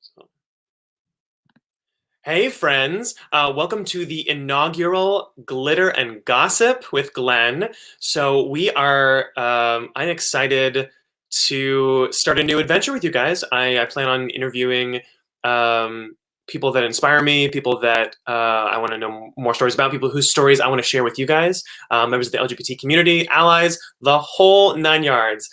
So- Hey, friends. Welcome to the inaugural Glitter and Gossip with Glenn. I'm excited to start a new adventure with you guys. I plan on interviewing people that inspire me, people that I want to know more stories about, people whose stories I want to share with you guys, members of the LGBT community, allies, the whole nine yards.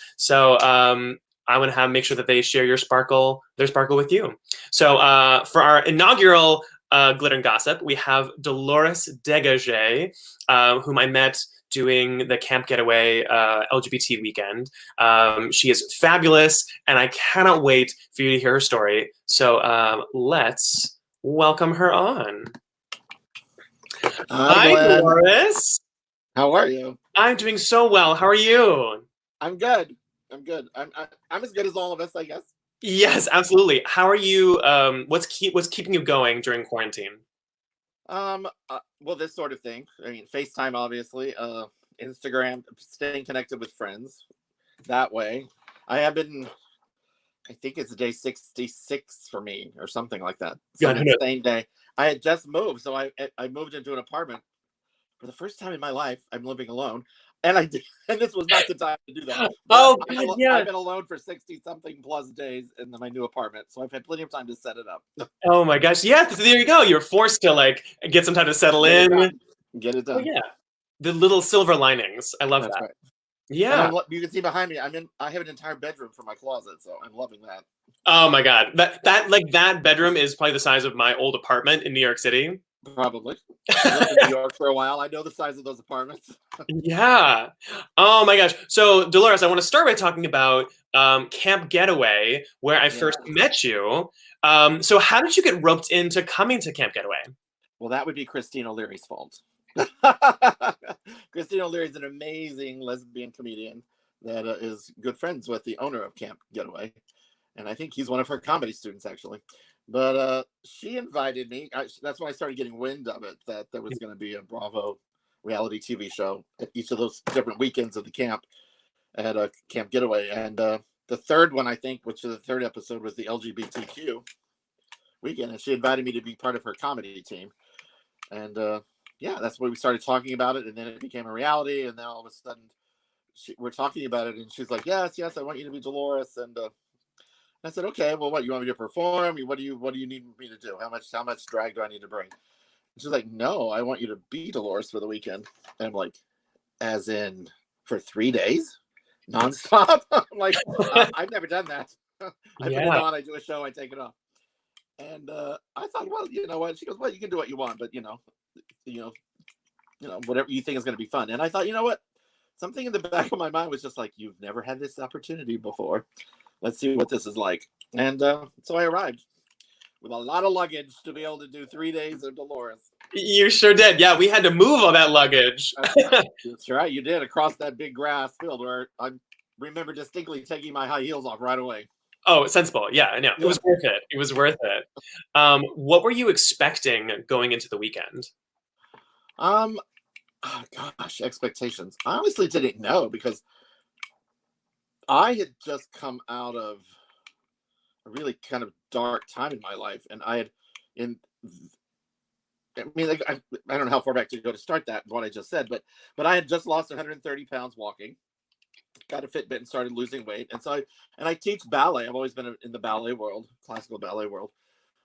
I want to make sure that they share their sparkle with you. For our inaugural Glitter and Gossip, we have Dolores Dégagé, whom I met doing the Camp Getaway LGBT weekend. She is fabulous, and I cannot wait for you to hear her story. Let's welcome her on. Hi, Glenn. Dolores. How are you? I'm doing so well. How are you? I'm good. I'm as good as all of us, I guess. Yes, absolutely. How are you? What's keeping you going during quarantine? Well, this sort of thing. I mean, FaceTime, obviously. Instagram, staying connected with friends that way. I think it's day 66 for me or something like that. So the same day. I had just moved, so I moved into an apartment. For the first time in my life, I'm living alone. And this was not the time to do that. I've been alone for 60-something plus days in my new apartment, so I've had plenty of time to set it up. Oh my gosh, yeah, there you go. You're forced to get some time to settle in. Get it done. Oh, yeah. The little silver linings. I love that. Right. Yeah. And you can see behind me, I have an entire bedroom for my closet, so I'm loving that. Oh my God. That bedroom is probably the size of my old apartment in New York City. Probably. I lived in New York for a while. I know the size of those apartments. Yeah. Oh my gosh. So Dolores, I want to start by talking about Camp Getaway, where I first met you. So how did you get roped into coming to Camp Getaway? Well, that would be Christine O'Leary's fault. Christine O'Leary is an amazing lesbian comedian that is good friends with the owner of Camp Getaway. And I think he's one of her comedy students, actually. But she invited me. That's when I started getting wind of it, that there was going to be a Bravo reality TV show at each of those different weekends of the camp at Camp Getaway. And the third one, I think, which is the third episode, was the LGBTQ weekend. And she invited me to be part of her comedy team. And that's when we started talking about it. And then it became a reality. And then all of a sudden, we're talking about it. And she's like, yes, I want you to be Dolores. And I said, okay, well, what, you want me to perform? What do you need me to do? How much drag do I need to bring? And she's like, no, I want you to be Dolores for the weekend. And I'm like, as in for 3 days? Nonstop? I'm like, I've never done that. I put it on, I do a show, I take it off. And I thought, well, you know what? She goes, well, you can do what you want, but you know, whatever you think is going to be fun. And I thought, you know what? Something in the back of my mind was just like, you've never had this opportunity before. Let's see what this is like. And so I arrived with a lot of luggage to be able to do 3 days of Dolores. You sure did. Yeah, we had to move all that luggage. That's right. You did, across that big grass field where I remember distinctly taking my high heels off right away. Oh, sensible. Yeah, I know. It was worth it. It was worth it. What were you expecting going into the weekend? Oh gosh, expectations. I honestly didn't know, because I had just come out of a really kind of dark time in my life, and I don't know how far back to go to start that, what I just said, but I had just lost 130 pounds walking, got a Fitbit and started losing weight. And so I teach ballet. I've always been in the ballet world, classical ballet world,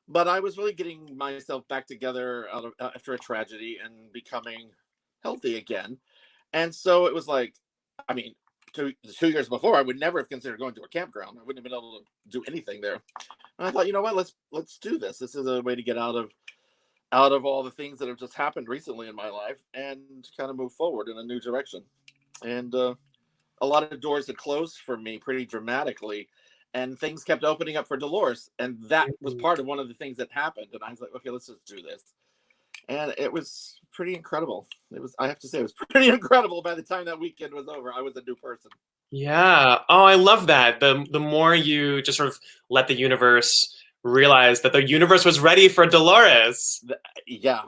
but I was really getting myself back together after a tragedy and becoming healthy again. And so it was like, I mean, 2 years before, I would never have considered going to a campground. I wouldn't have been able to do anything there. And I thought, you know what, let's do this. This is a way to get out of all the things that have just happened recently in my life and kind of move forward in a new direction. And a lot of doors had closed for me pretty dramatically, and things kept opening up for Dolores. And that was part of one of the things that happened. And I was like, okay, let's just do this. And it was pretty incredible. I have to say, it was pretty incredible. By the time that weekend was over, I was a new person. Yeah. Oh, I love that. The more you just sort of let the universe realize that the universe was ready for Dolores. Yeah.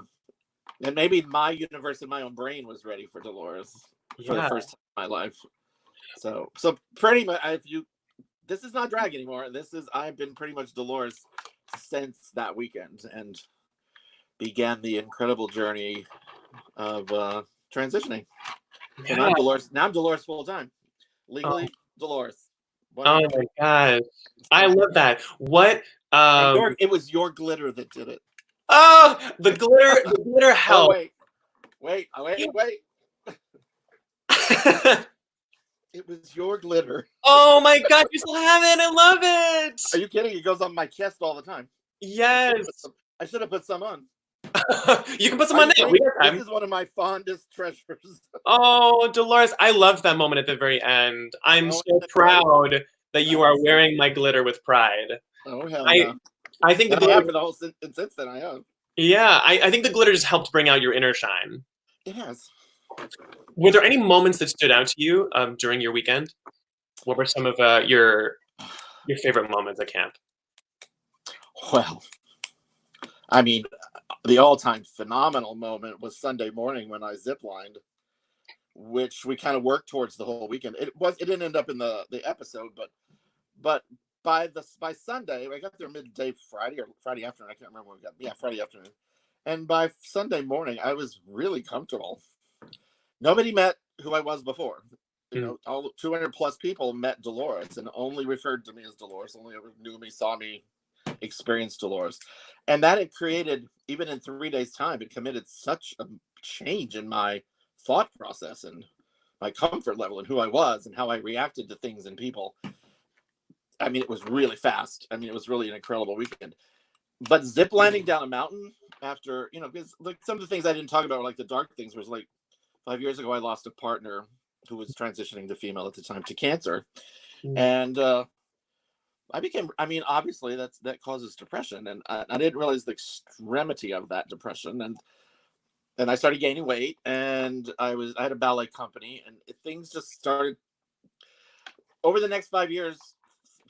And maybe my universe in my own brain was ready for Dolores for the first time in my life. So pretty much, this is not drag anymore. I've been pretty much Dolores since that weekend and began the incredible journey of transitioning. So Yeah. now I'm Dolores full time. Oh, Legally Dolores. oh my gosh. I love that. What It was your glitter that did it. oh, the glitter Oh helped. wait. It was your glitter. Oh my god, you still have it. I love it. Are you kidding? It goes on my chest all the time. Yes. I should have put some on. You can put some on now. We got This time. is one of my fondest treasures. Oh, Dolores, I loved that moment at the very end. I'm so proud that you are wearing my glitter with pride. Oh hell yeah! I think the I have glitter, for the whole since then. I have. yeah, I think the glitter just helped bring out your inner shine. It has. Were there any moments that stood out to you during your weekend? What were some of your favorite moments at camp? Well, I mean, the all-time phenomenal moment was Sunday morning when I ziplined, which we kind of worked towards the whole weekend. It didn't end up in the episode, but by Sunday, I got there midday Friday or Friday afternoon. I can't remember when we got. Yeah, Friday afternoon. And by Sunday morning, I was really comfortable. Nobody met who I was before. You know, all 200 plus people met Dolores and only referred to me as Dolores. Only ever knew me, saw me, experienced Dolores. And that had created, even in 3 days' time, it committed such a change in my thought process and my comfort level and who I was and how I reacted to things and people. I mean, it was really fast. I mean, it was really an incredible weekend. But ziplining down a mountain after, because like some of the things I didn't talk about were like the dark things. Was like 5 years ago, I lost a partner who was transitioning to female at the time to cancer. And obviously that causes depression. And I didn't realize the extremity of that depression. And I started gaining weight, and I had a ballet company, and things just started over the next 5 years.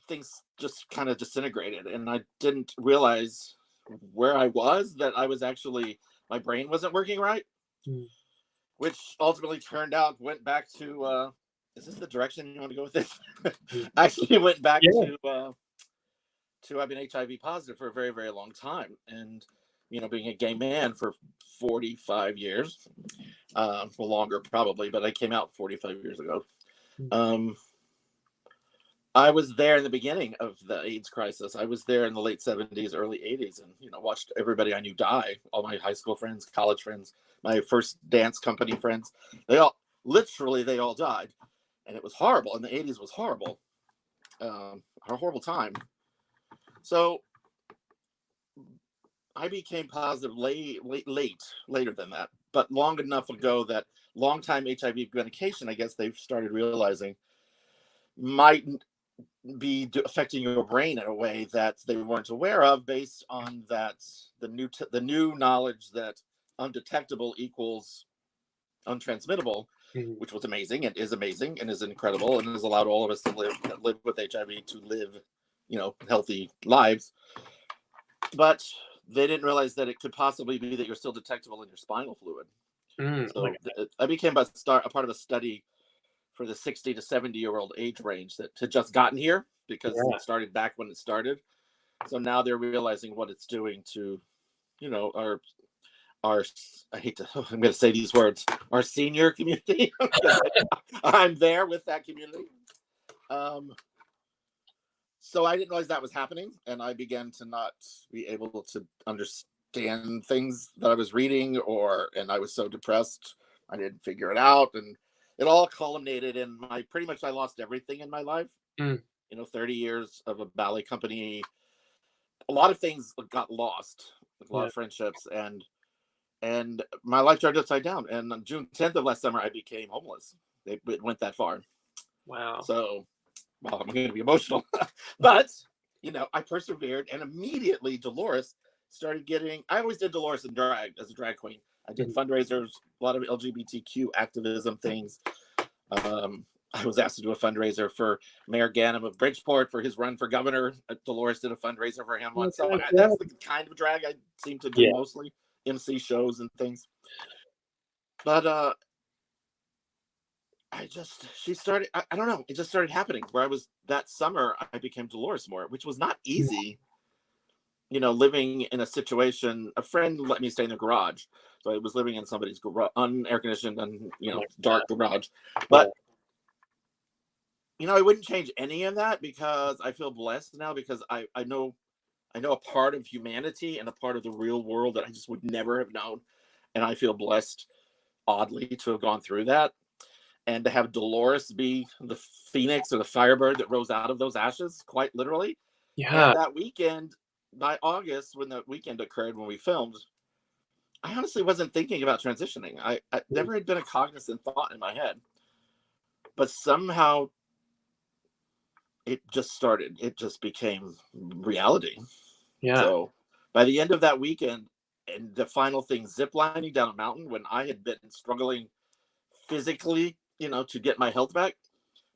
Things just kind of disintegrated, and I didn't realize where I was, that I was actually, my brain wasn't working right, which ultimately went back to, is this the direction you want to go with this? Actually went back to I've been HIV positive for a very, very long time. And, being a gay man for 45 years, well, longer probably, but I came out 45 years ago. I was there in the beginning of the AIDS crisis. I was there in the late 70s, early 80s, and watched everybody I knew die. All my high school friends, college friends, my first dance company friends. They all died, and it was horrible. And the 80s was horrible, a horrible time. So I became positive later than that, but long enough ago that long-time HIV medication, I guess they've started realizing, might be affecting your brain in a way that they weren't aware of, based on that the new knowledge that undetectable equals untransmittable, which was amazing and is amazing and is incredible and has allowed all of us to live with HIV to live, healthy lives. But they didn't realize that it could possibly be that you're still detectable in your spinal fluid. So I became a part of a study for the 60 to 70-year-old age range that had just gotten here, because it started back when it started. So now they're realizing what it's doing to, our I'm going to say these words, our senior community. I'm there with that community. So I didn't realize that was happening, and I began to not be able to understand things that I was reading, and I was so depressed, I didn't figure it out, and it all culminated in I lost everything in my life. 30 years of a ballet company, a lot of things got lost, a lot of friendships, and my life turned upside down. And on June 10th of last summer, I became homeless. It went that far. Wow. So, well, I'm going to be emotional, but I persevered, and immediately Dolores started I always did Dolores in drag, as a drag queen. I did fundraisers, a lot of LGBTQ activism things. I was asked to do a fundraiser for Mayor Ganem of Bridgeport for his run for governor. Dolores did a fundraiser for him once. So that's the kind of drag I seem to do mostly, MC shows and things. But she started, I don't know, it just started happening where that summer I became Dolores more, which was not easy. living in a situation, a friend let me stay in the garage. So I was living in somebody's garage, unair conditioned and, dark garage. But, I wouldn't change any of that because I feel blessed now because I know a part of humanity and a part of the real world that I just would never have known. And I feel blessed, oddly, to have gone through that. And to have Dolores be the phoenix or the firebird that rose out of those ashes, quite literally. Yeah. And that weekend, by August, when the weekend occurred, when we filmed, I honestly wasn't thinking about transitioning. I never had been a cognizant thought in my head. But somehow it just started. It just became reality. Yeah. So by the end of that weekend, and the final thing, ziplining down a mountain, when I had been struggling physically, to get my health back,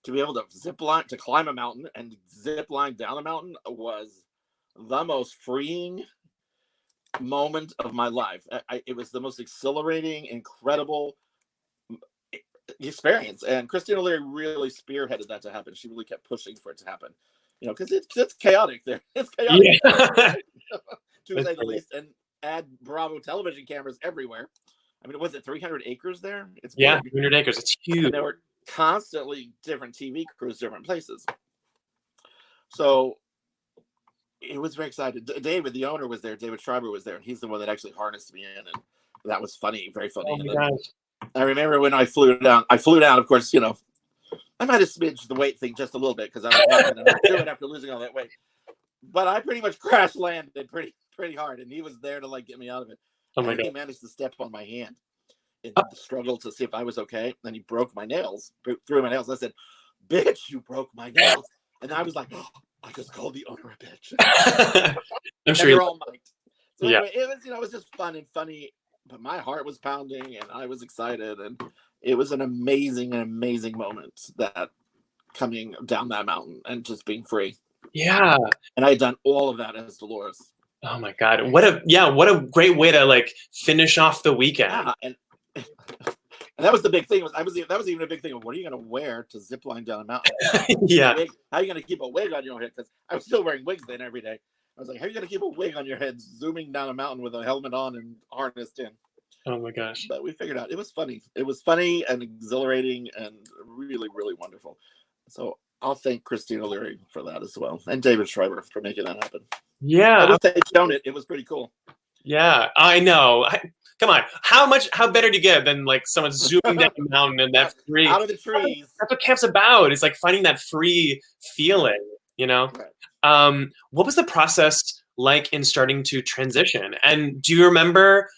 to be able to zipline, to climb a mountain and zip line down a mountain was the most freeing moment of my life. It was the most exhilarating, incredible experience. And Christina Leary really spearheaded that to happen. She really kept pushing for it to happen, because it's chaotic there. It's chaotic, Yeah. to say the least. And add Bravo television cameras everywhere. I mean, was it 300 acres there? It's Yeah, big. 300 acres. It's huge. And there were constantly different TV crews, different places. So it was very excited. David, the owner, was there. David Schreiber was there. And he's the one that actually harnessed me in. And that was funny, very funny. Oh my gosh. I remember when I flew down, of course, I might have smidged the weight thing just a little bit because I was not going to do it after losing all that weight. But I pretty much crash landed pretty hard. And he was there to get me out of it. Oh my and he God. managed to step on my hand in the struggle to see if I was okay. Then he broke my nails, through my nails. I said, "Bitch, you broke my nails." And I was like, "Oh, I just called the owner a bitch." I'm sure you're all might. So yeah. anyway, it was just fun and funny, but my heart was pounding and I was excited. And it was an amazing moment that coming down that mountain and just being free. Yeah. And I had done all of that as Dolores. Oh my God. What a great way to finish off the weekend. Yeah, and that was the big thing. That was even a big thing of what are you going to wear to zip line down a mountain? Yeah. How are you going to keep a wig on your head? Because I was still wearing wigs then every day. I was like, how are you going to keep a wig on your head zooming down a mountain with a helmet on and harnessed in? Oh my gosh. But we figured out. It was funny. It was funny and exhilarating and really, really wonderful. So I'll thank Christina Leary for that as well. And David Schreiber for making that happen. Yeah. I would say shown it. It was pretty cool. Yeah, I know. Come on. How better to get than someone zooming down the mountain and that's free out of the trees? That's what camp's about. It's finding that free feeling, Right. What was the process like in starting to transition? And do you remember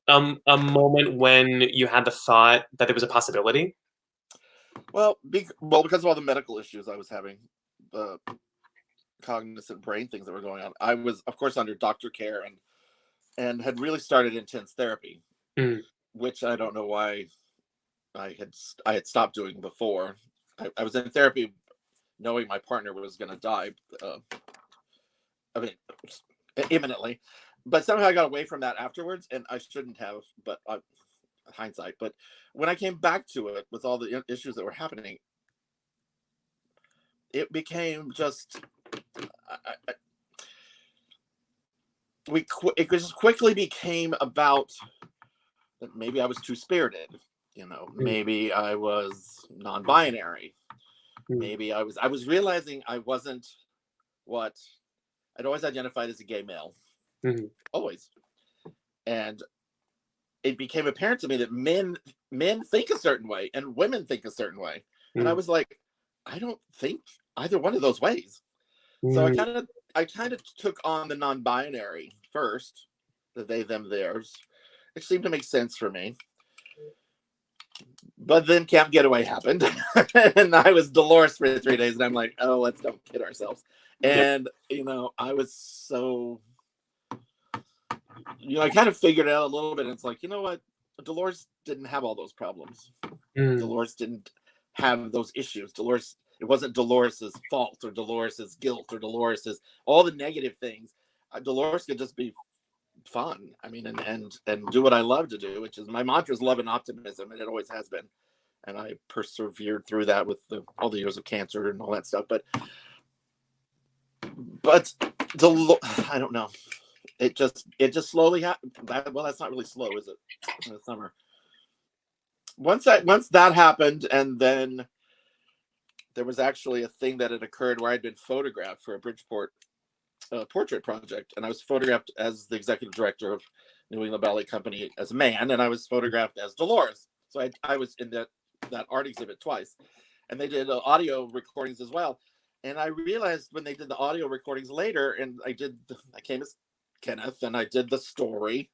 a moment when you had the thought that there was a possibility? Well, because of all the medical issues I was having, the cognizant brain things that were going on, I was, of course, under doctor care and had really started intense therapy, which I don't know why I had stopped doing before. I was in therapy knowing my partner was going to die. I mean, imminently, but somehow I got away from that afterwards, and I shouldn't have. But hindsight. But when I came back to it with all the issues that were happening, it became just. It just quickly became about that maybe I was too spirited, maybe I was non-binary, maybe I was realizing I wasn't what I'd always identified as a gay male, always, and it became apparent to me that men think a certain way and women think a certain way, and I was like, I don't think either one of those ways. So I kind of took on the non-binary first, the they, them, theirs. It seemed to make sense for me. But then Camp Getaway happened, and I was Dolores for 3 days, and I'm like, oh, let's don't kid ourselves. And, I was so, I kind of figured it out a little bit. And it's like, you know what? Dolores didn't have all those problems. Dolores didn't have those issues. It wasn't Dolores's fault or Dolores's guilt or Dolores's all the negative things. Dolores could just be fun. I mean, and do what I love to do, which is my mantra is love and optimism, and it always has been. And I persevered through that with all the years of cancer and all that stuff. But I don't know. it just slowly happened. Well, that's not really slow, is it? In the summer. Once that happened, and then there was actually a thing that had occurred where I'd been photographed for a Bridgeport portrait project, and I was photographed as the executive director of New England Ballet Company as a man, and I was photographed as Dolores. So I was in that art exhibit twice, and they did audio recordings as well. And I realized when they did the audio recordings later, and I came as Kenneth, and I did the story,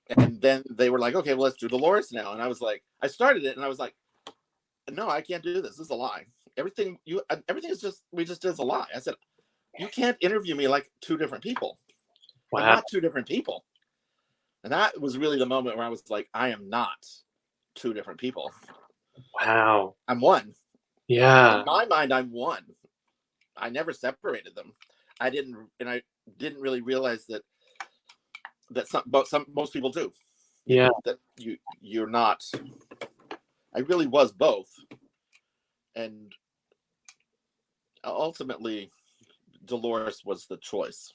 and then they were like, okay, well, let's do Dolores now. And I was like, I started it, and I was like, no, I can't do this. This is a lie. Everything is just, we just did is a lie. I said, you can't interview me like two different people. Wow. I'm not two different people. And that was really the moment where I was like, I am not two different people. Wow. I'm one. Yeah. In my mind, I'm one. I never separated them. I didn't really realize that most people do. Yeah. That you're not. I really was both. And ultimately, Dolores was the choice.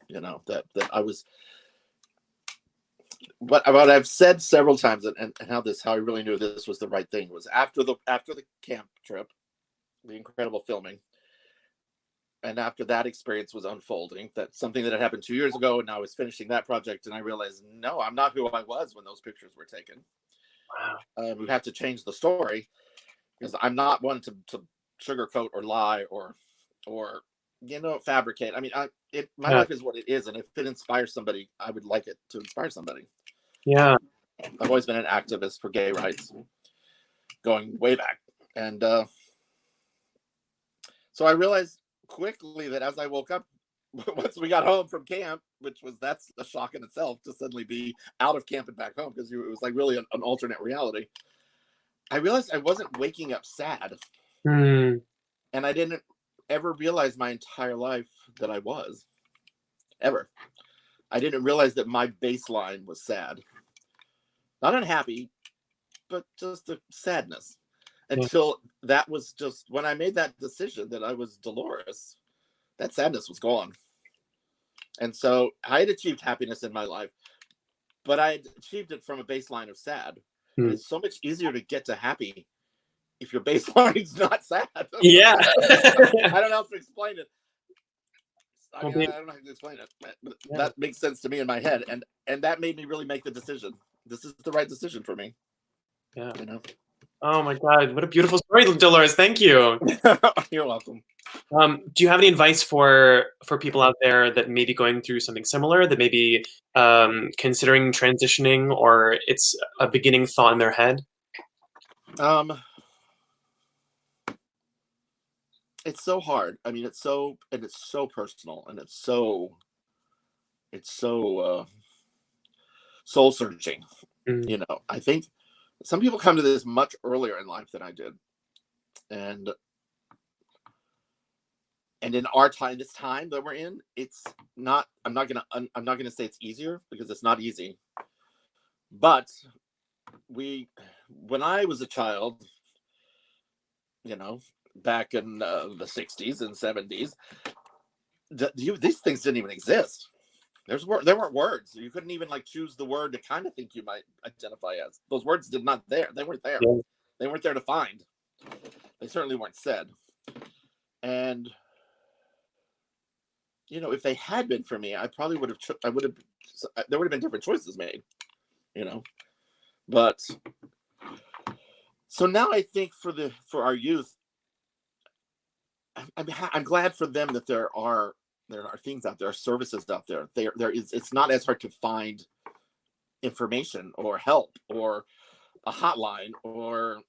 That I was. What I've said several times, and how I really knew this was the right thing, was after the camp trip, the incredible filming, and after that experience was unfolding, that something that had happened 2 years ago, and I was finishing that project, and I realized, no, I'm not who I was when those pictures were taken. Wow. We have to change the story, because I'm not one to sugarcoat or lie or fabricate. I mean, my life is what it is, and if it inspires somebody, I would like it to inspire somebody. Yeah. I've always been an activist for gay rights, going way back, and so I realized quickly that as I woke up, once we got home from camp, that's a shock in itself to suddenly be out of camp and back home, because it was like really an alternate reality. I realized I wasn't waking up sad, and I didn't ever realize my entire life that I was. Ever. I didn't realize that my baseline was sad. Not unhappy, but just a sadness. Until that was just when I made that decision that I was Dolores, that sadness was gone. And so I had achieved happiness in my life, but I had achieved it from a baseline of sad. It's so much easier to get to happy if your baseline's not sad. Yeah. I don't know how to explain it. I don't know how to explain it, but that makes sense to me in my head, and that made me really make the decision. This is the right decision for me. Yeah. Oh my God, what a beautiful story, Dolores. Thank you. You're welcome. Do you have any advice for people out there that may be going through something similar, that may be considering transitioning, or it's a beginning thought in their head? It's so hard. I mean, it's so personal, and it's so soul searching. I think some people come to this much earlier in life than I did, and in our time, this time that we're in, it's not. I'm not gonna say it's easier, because it's not easy. But when I was a child, back in the 60s and 70s, these things didn't even exist. There weren't words. You couldn't even choose the word to kind of think you might identify as. Those words They weren't there. Yeah. They weren't there to find. They certainly weren't said. And if they had been for me, I probably would have. There would have been different choices made. But so now I think for our youth, I'm glad for them that there are things out there, services out there. It's not as hard to find information or help or a hotline, or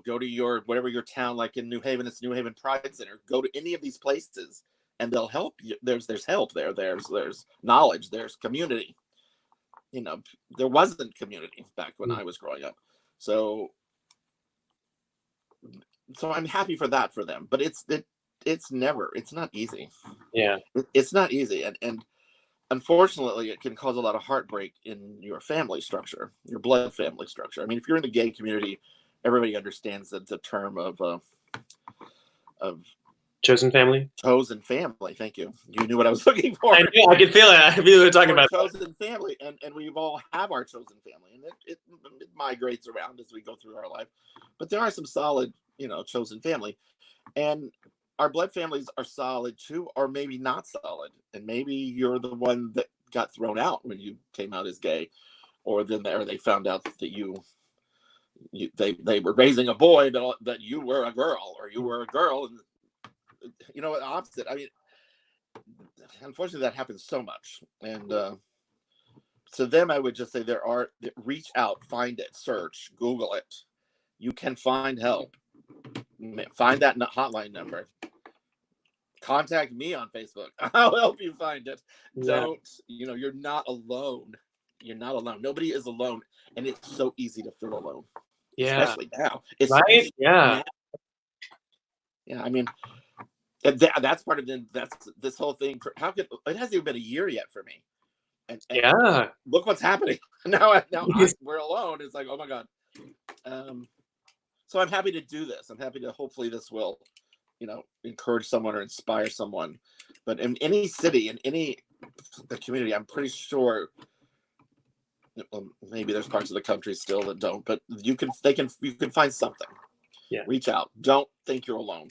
go to whatever your town, like in New Haven, it's New Haven Pride Center. Go to any of these places and they'll help you. There's help there. There's knowledge. There's community. There wasn't community back when I was growing up. So I'm happy for that for them. But it's not easy. Yeah. It's not easy. And unfortunately, it can cause a lot of heartbreak in your family structure, your blood family structure. I mean, if you're in the gay community, everybody understands the term of Chosen family. Chosen family. Thank you. You knew what I was looking for. I knew. I could feel it. I feel we were talking about chosen family, and we all have our chosen family, and it migrates around as we go through our life. But there are some solid, chosen family, and our blood families are solid too, or maybe not solid, and maybe you're the one that got thrown out when you came out as gay, or they found out that they were raising a boy, but that you were a girl, or you were a girl, and the opposite. I mean, unfortunately, that happens so much, and to them, I would just say reach out, find it, search, Google it. You can find help. Find that hotline number. Contact me on Facebook. I'll help you find it. Yeah. You're not alone. You're not alone. Nobody is alone, and it's so easy to feel alone. Yeah. Especially now. Right? Yeah. Now. Yeah. I mean, that's part of that's this whole thing. It hasn't even been a year yet for me. And yeah. Look what's happening now. We're alone. It's like, oh my God. So I'm happy to do this. I'm happy to. Hopefully, this will, encourage someone or inspire someone. But in any city, in any community, I'm pretty sure. Maybe there's parts of the country still that don't, but you can find something. Yeah. Reach out. Don't think you're alone.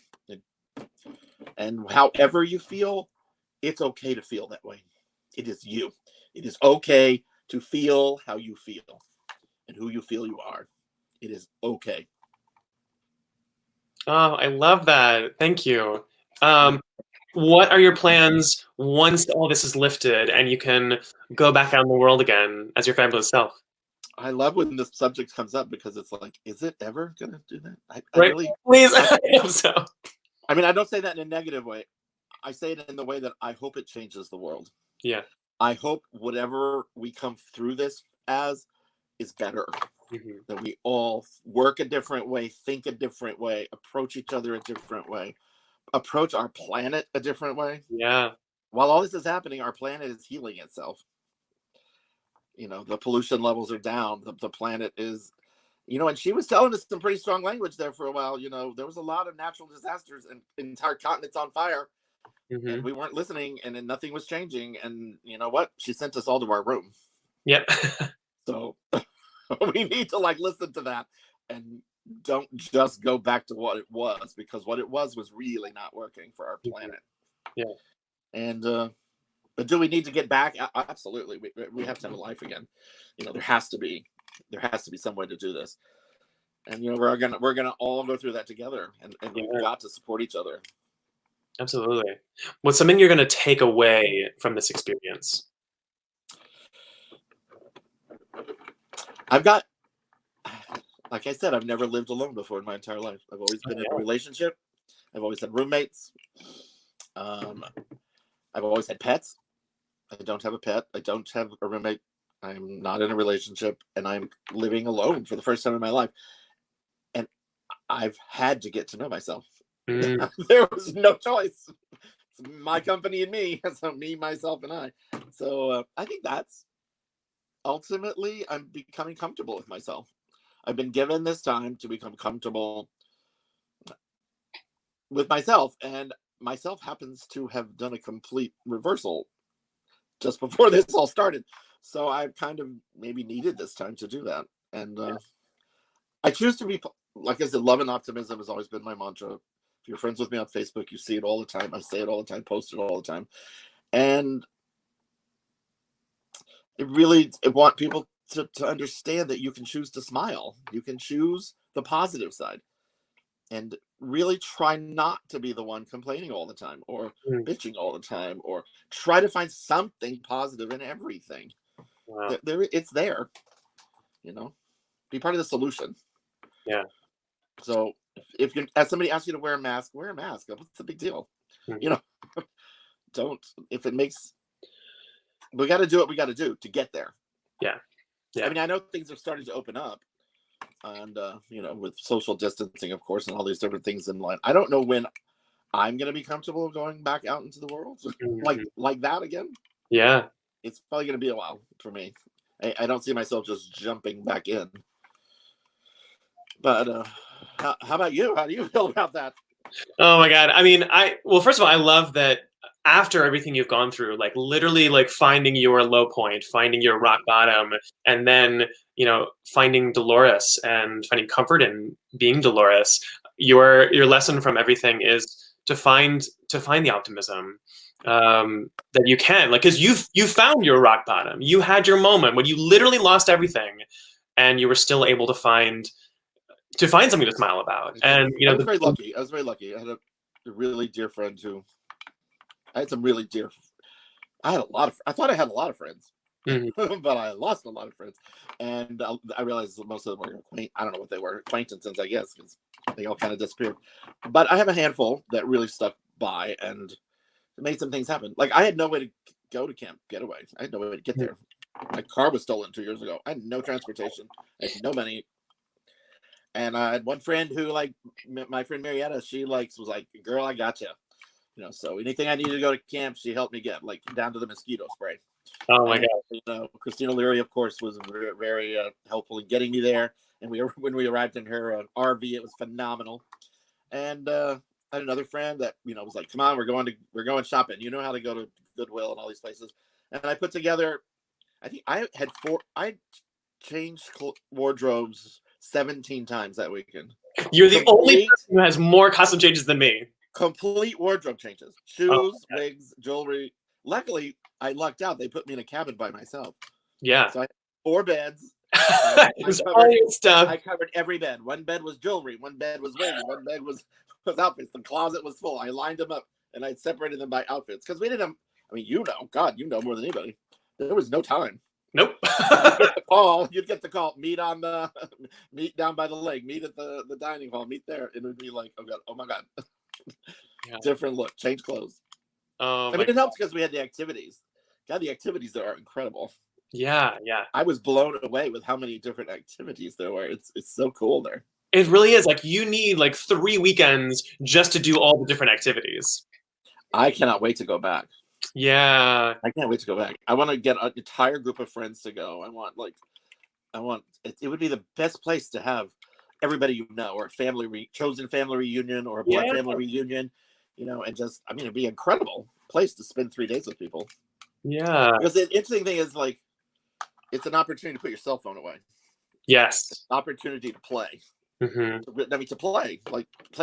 And however you feel, it's okay to feel that way. It is you. It is okay to feel how you feel and who you feel you are. It is okay. Oh, I love that. Thank you. What are your plans once all this is lifted and you can go back out in the world again as your fabulous self? I love when this subject comes up because it's like, is it ever going to do that? I really, please. I hope so. I mean, I don't say that in a negative way. I say it in the way that I hope it changes the world. Yeah. I hope whatever we come through this as is better. Mm-hmm. That we all work a different way, think a different way, approach each other a different way, approach our planet a different way. Yeah. While all this is happening, our planet is healing itself. The pollution levels are down. The planet is, and she was telling us some pretty strong language there for a while. There was a lot of natural disasters and entire continents on fire. Mm-hmm. And we weren't listening, and then nothing was changing. And you know what? She sent us all to our room. Yep. So we need to listen to that and don't just go back to what it was, because what it was really not working for our planet. Yeah. And but do we need to get back? Absolutely. We have to have a life again. There has to be some way to do this. And we're gonna all go through that together, and we've got to support each other. Absolutely. What's something you're gonna take away from this experience? Like I said, I've never lived alone before in my entire life. I've always been in a relationship. I've always had roommates. I've always had pets. I don't have a pet. I don't have a roommate. I'm not in a relationship, and I'm living alone for the first time in my life. And I've had to get to know myself. Mm. There was no choice. It's my company and me. So me, myself, and I. So I think that's ultimately, I'm becoming comfortable with myself. I've been given this time to become comfortable with myself, and myself happens to have done a complete reversal just before this all started. So I've kind of maybe needed this time to do that. And I choose to be, like I said, love and optimism has always been my mantra. If you're friends with me on Facebook, you see it all the time. I say it all the time, post it all the time. And I want people to understand that you can choose to smile. You can choose the positive side. And really try not to be the one complaining all the time or bitching all the time, or try to find something positive in everything. Wow. It's there, be part of the solution. Yeah. So if somebody asks you to wear a mask, wear a mask. What's the big deal? Mm-hmm. Don't, if it makes, we got to do what we got to do to get there. Yeah. Yeah. I mean, I know things are starting to open up, and with social distancing, of course, and all these different things in line. I don't know when I'm going to be comfortable going back out into the world like that again. Yeah, it's probably going to be a while for me. I don't see myself just jumping back in. But how about you? How do you feel about that? Oh my God. I mean, well, first of all, I love that after everything you've gone through, like literally like finding your low point, finding your rock bottom, and then, finding Dolores and finding comfort in being Dolores, your lesson from everything is to find the optimism that you can, like, because you found your rock bottom. You had your moment when you literally lost everything and you were still able to find something to smile about. And I was very lucky. I was very lucky. I had a really dear friend who I had some really dear. I had a lot of. I thought I had a lot of friends, Mhm. but I lost a lot of friends, and I realized that most of them were I don't know what they were, acquaintances, I guess, because they all kind of disappeared. But I have a handful that really stuck by and made some things happen. Like I had no way to go to Camp Getaway. I had no way to get there. My car was stolen 2 years ago. I had no transportation. I had no money. And I had one friend who, like, my friend Marietta, she was like, "Girl, I got you." So anything I needed to go to camp, she helped me get, like, down to the mosquito spray. Oh my And God. Christina Leary, of course, was very, very helpful in getting me there. And when we arrived in her RV, it was phenomenal. And I had another friend that was like, "Come on, we're going shopping. You know how to go to Goodwill and all these places." And I put together. I think I had I changed wardrobes 17 times that weekend. You're the only person who has more costume changes than me. Complete wardrobe changes. Oh, Shoes, wigs, jewelry. Luckily, I lucked out. They put me in a cabin by myself. yeah. So I had 4 beds. It's all your stuff. I covered every bed. One bed was jewelry. One bed was wigs. One bed was outfits. The closet was full. I lined them up and I separated them by outfits because we didn't. I mean, God, you know more than anybody. There was no time. Nope. You'd get the call. Meet down by the lake. Meet at the dining hall. Meet there, and it would be like, oh my god, Yeah. different look, change clothes. I mean, it helps because we had the activities. God, the activities there are incredible. Yeah, yeah. I was blown away with how many different activities there were. It's so cool there. It really is. Like, you need like 3 weekends just to do all the different activities. I cannot wait to go back. Yeah. I can't wait to go back. I want to get an entire group of friends to go. It would be the best place to have everybody or a chosen family reunion or a blood family reunion, and just, I mean, it'd be an incredible place to spend 3 days with people. Yeah. Because the interesting thing is, like, it's an opportunity to put your cell phone away. Yes. Opportunity to play. Mm-hmm. I mean, to play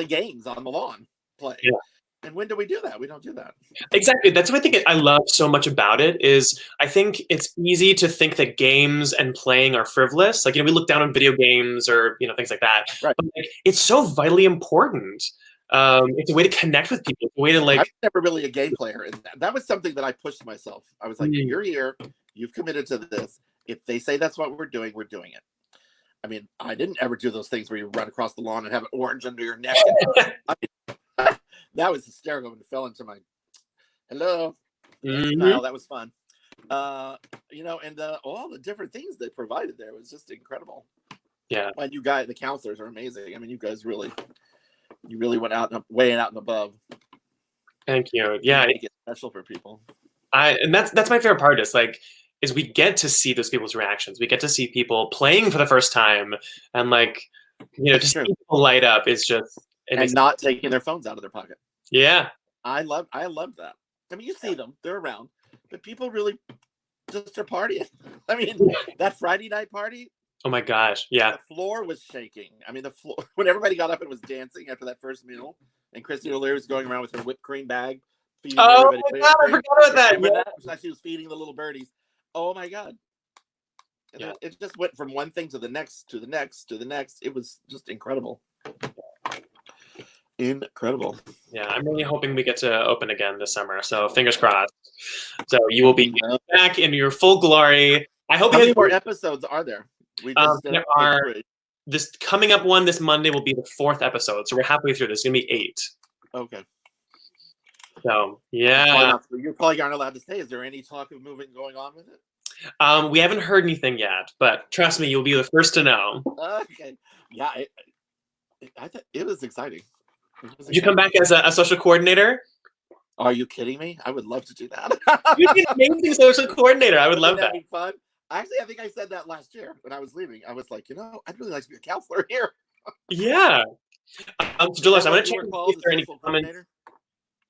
games on the lawn, play. Yeah. And when do we do that? We don't do that. Exactly. That's what I love so much about it is I think it's easy to think that games and playing are frivolous. Like, we look down on video games or, things like that. Right. But, like, it's so vitally important. It's a way to connect with people. It's a way to, like... I was never really a game player. And that was something that I pushed myself. I was like, you're here. You've committed to this. If they say that's what we're doing it. I mean, I didn't ever do those things where you run across the lawn and have an orange under your neck. That was hysterical when it fell into my hello. No, that was fun. And all the different things they provided there was just incredible. Yeah. And you guys, the counselors are amazing. I mean, you guys really went way out and above. Thank you. Yeah. Make it special for people. And that's my favorite part is we get to see those people's reactions. We get to see people playing for the first time and, like, to see people light up is just... And not taking their phones out of their pocket. Yeah. I love that. I mean, you see them, they're around, but people really just are partying. I mean, that Friday night party. Oh my gosh. Yeah. The floor was shaking. I mean, the floor, when everybody got up and was dancing after that first meal, and Christina Leary was going around with her whipped cream bag, feeding everybody. Oh my God, I forgot about that. Yeah. She was feeding the little birdies. Oh my God. And it just went from one thing to the next, to the next, to the next. It was just incredible. Incredible. Yeah, I'm really hoping we get to open again this summer. So fingers crossed. So you will be back in your full glory. I hope. How many more episodes are there? There are. This coming up one this Monday will be the 4th episode. So we're halfway through. There's gonna be 8. Okay. So yeah. You probably aren't allowed to say. Is there any talk of going on with it? We haven't heard anything yet, but trust me, you'll be the first to know. Okay. Yeah. I thought it was exciting. Did you come back as a social coordinator? Are you kidding me? I would love to do that. You'd be an amazing social coordinator. I would love that. That'd be fun. Actually, I think I said that last year when I was leaving. I was like, I'd really like to be a counselor here. Yeah. So Dolores, I'm going to You check were and see called if the there are any social comments. coordinator?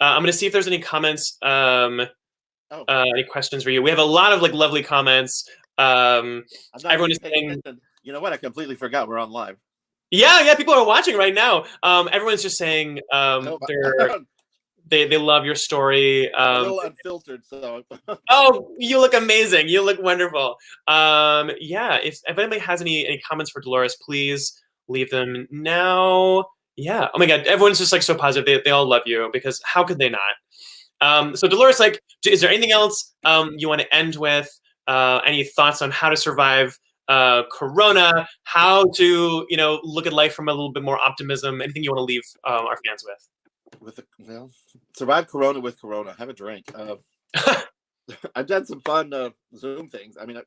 I'm going to see if there's any comments, Oh, any questions for you. We have a lot of like lovely comments. I'm not Everyone even is paying saying, attention. You know what? I completely forgot we're on live. yeah, people are watching right now. Everyone's just saying Oh, they love your story. I'm a little unfiltered, so. Oh, you look amazing. You look wonderful. Yeah, if anybody has any comments for Dolores, please leave them now. Yeah. Oh my God, everyone's just like so positive. They all love you because how could they not? So Dolores, like, is there anything else you want to end with? Any thoughts on how to survive Corona? How to look at life from a little bit more optimism? Anything you want to leave our fans with? Survive Corona with Corona. Have a drink. I've done some fun Zoom things. I mean,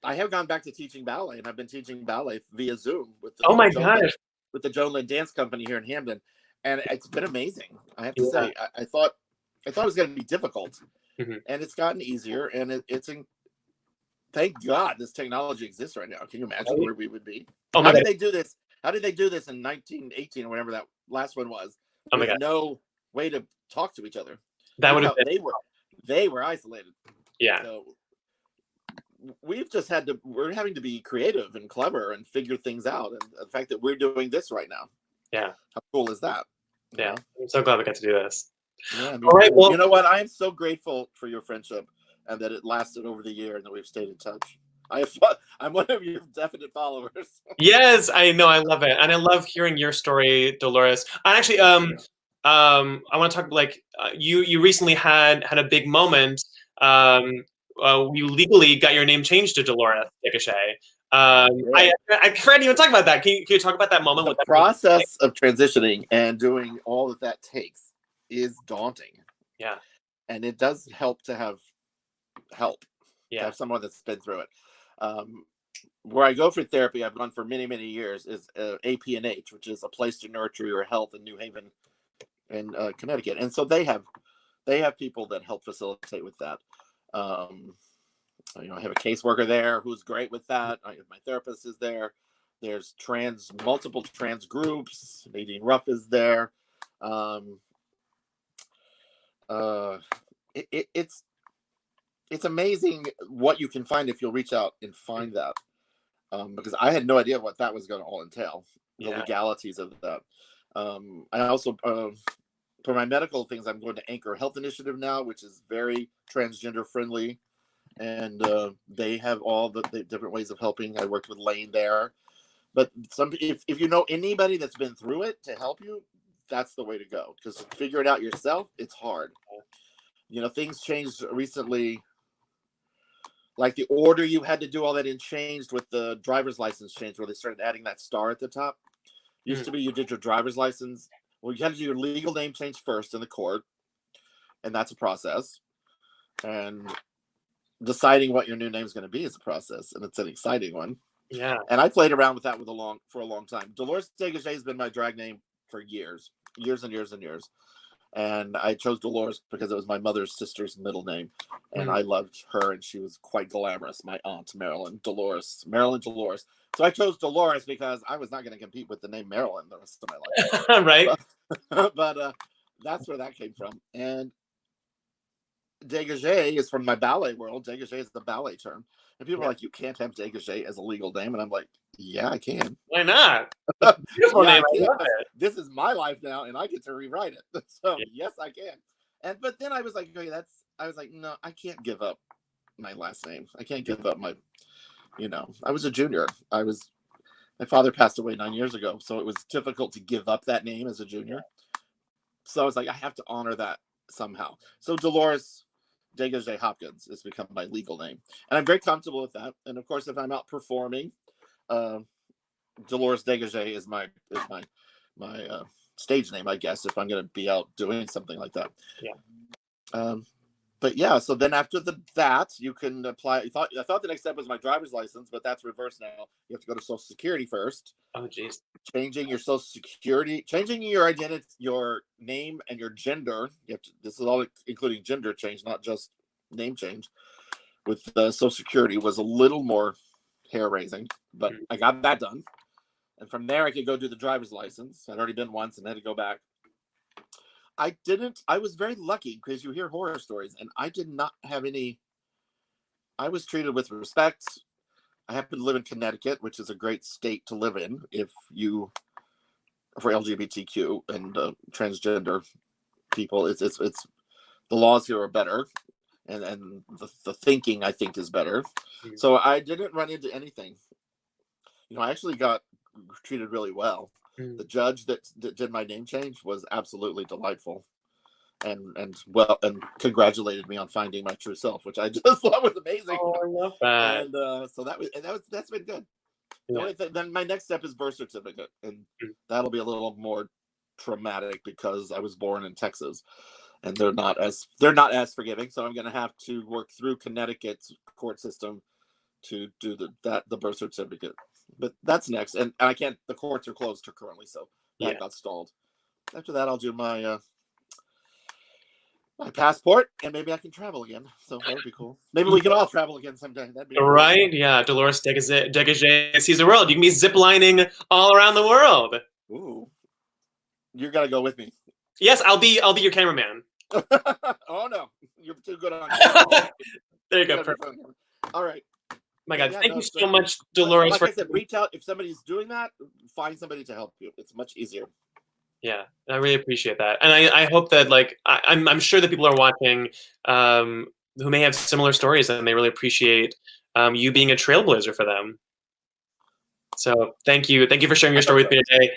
I have gone back to teaching ballet, and I've been teaching ballet via Zoom with Oh my gosh. with the Joan Lynn Dance Company here in Hamden, and it's been amazing. I have to Yeah. say, I thought it was going to be difficult, Mm-hmm. and it's gotten easier. And thank God this technology exists right now. Can you imagine where we would be? Oh How my did God. they do this? How did they do this in 1918 or whatever that last one was? Oh my With God. no way to talk to each other. That would have been. They were isolated. Yeah. So we're having to be creative and clever and figure things out. And the fact that we're doing this right now. Yeah. How cool is that? Yeah. I'm so glad we got to do this. Yeah. I mean, all right. Well, you know what? I am so grateful for your friendship and that it lasted over the year and that we've stayed in touch. I'm one of your definite followers. Yes, I know. I love it. And I love hearing your story, Dolores. I actually, I want to talk like you recently had a big moment. You legally got your name changed to Dolores Dégagé. I forgot to even talk about that. Can you talk about that moment? The process of transitioning and doing all that takes is daunting. Yeah. And it does help to have help. Yeah. To have someone that's been through it. Where I go for therapy, I've gone for many, many years, is AP&H, which is a place to nurture your health in New Haven in Connecticut. And so they have people that help facilitate with that. I have a caseworker there who's great with that. My therapist is there. There's multiple trans groups. Nadine Ruff is there. It's amazing what you can find if you'll reach out and find that. Because I had no idea what that was going to all entail, the legalities of that. I also, for my medical things, I'm going to Anchor Health Initiative now, which is very transgender friendly. And they have all the different ways of helping. I worked with Lane there. But if you know anybody that's been through it to help you, that's the way to go. Because to figure it out yourself, it's hard. Things changed recently. Like the order you had to do all that in changed with the driver's license change, where they started adding that star at the top. Used to be you did your driver's license. Well, you had to do your legal name change first in the court. And that's a process. And deciding what your new name is going to be is a process. And it's an exciting one. Yeah. And I played around with that for a long time. Dolores Dégagé has been my drag name for years and years and years. And I chose Dolores because it was my mother's sister's middle name. And I loved her, and she was quite glamorous. My aunt, Marilyn Dolores. So I chose Dolores because I was not going to compete with the name Marilyn the rest of my life. Right. But that's where that came from. And Dégagé is from my ballet world. Dégagé is the ballet term. And people are like, you can't have Dégagé as a legal name. And I'm like, yeah, I can. Why not? Beautiful name. I love it. This is my life now, and I get to rewrite it. So yes, I can. But then I was like, okay, I was like, no, I can't give up my last name. I can't give up my, I was a junior. My father passed away 9 years ago, so it was difficult to give up that name as a junior. So I was like, I have to honor that somehow. So Dolores Dégagé Hopkins has become my legal name, and I'm very comfortable with that. And of course, if I'm out performing, Dolores Dégagé is my stage name, I guess, if I'm going to be out doing something like that. Yeah. But yeah, so then after that, you can apply. I thought the next step was my driver's license, but that's reversed now. You have to go to Social Security first. Oh, geez. Changing your Social Security, changing your identity, your name, and your gender. This is all including gender change, not just name change. With Social Security was a little more hair raising, but I got that done. And from there, I could go do the driver's license. I'd already been once and had to go back. I didn't. I was very lucky because you hear horror stories, and I did not have any. I was treated with respect. I happen to live in Connecticut, which is a great state to live in if you, for LGBTQ and transgender people. It's the laws here are better, and the thinking, I think, is better. So I didn't run into anything. I actually got treated really well. The judge that did my name change was absolutely delightful, and congratulated me on finding my true self, which I just thought was amazing. Oh, I love that. And so that's been good. Yeah. Then my next step is birth certificate, and that'll be a little more traumatic because I was born in Texas, and they're not as forgiving. So I'm going to have to work through Connecticut's court system to do the birth certificate. But that's next, and I can't. The courts are closed currently, so that got stalled. After that, I'll do my passport, and maybe I can travel again. So that would be cool. Maybe we can all travel again someday. That'd be right. Cool. Yeah, Dolores Dégagé sees the world. You can be ziplining all around the world. Ooh, you're gonna go with me. Yes, I'll be your cameraman. Oh no, you're too good on camera. There you go. Perfect. All right. My God, thank you so much, Dolores. Like I said, reach out if somebody's doing that. Find somebody to help you. It's much easier. Yeah, I really appreciate that, and I hope that I'm sure that people are watching who may have similar stories, and they really appreciate you being a trailblazer for them. So thank you for sharing your story with me today.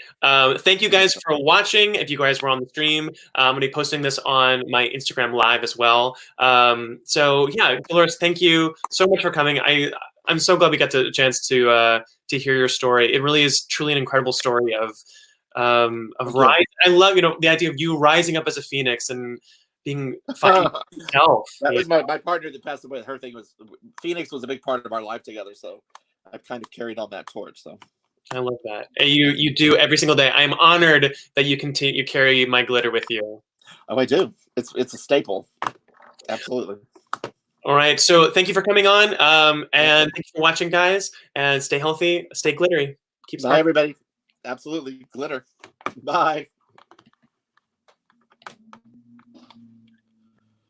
Thank you guys for watching. If you guys were on the stream, I'm going to be posting this on my Instagram live as well. So yeah, Dolores, thank you so much for coming. I'm so glad we got a chance to hear your story. It really is truly an incredible story of rise. I love the idea of you rising up as a phoenix and being fucking yourself. That was my partner that passed away. Her thing was Phoenix was a big part of our life together, so I've kind of carried on that torch. So I love that. You do every single day. I'm honored that you carry my glitter with you. Oh, I do. It's a staple. Absolutely. All right. So thank you for coming on. And thanks for watching, guys. And stay healthy, stay glittery. Keep sparkling. Bye, everybody. Absolutely. Glitter. Bye.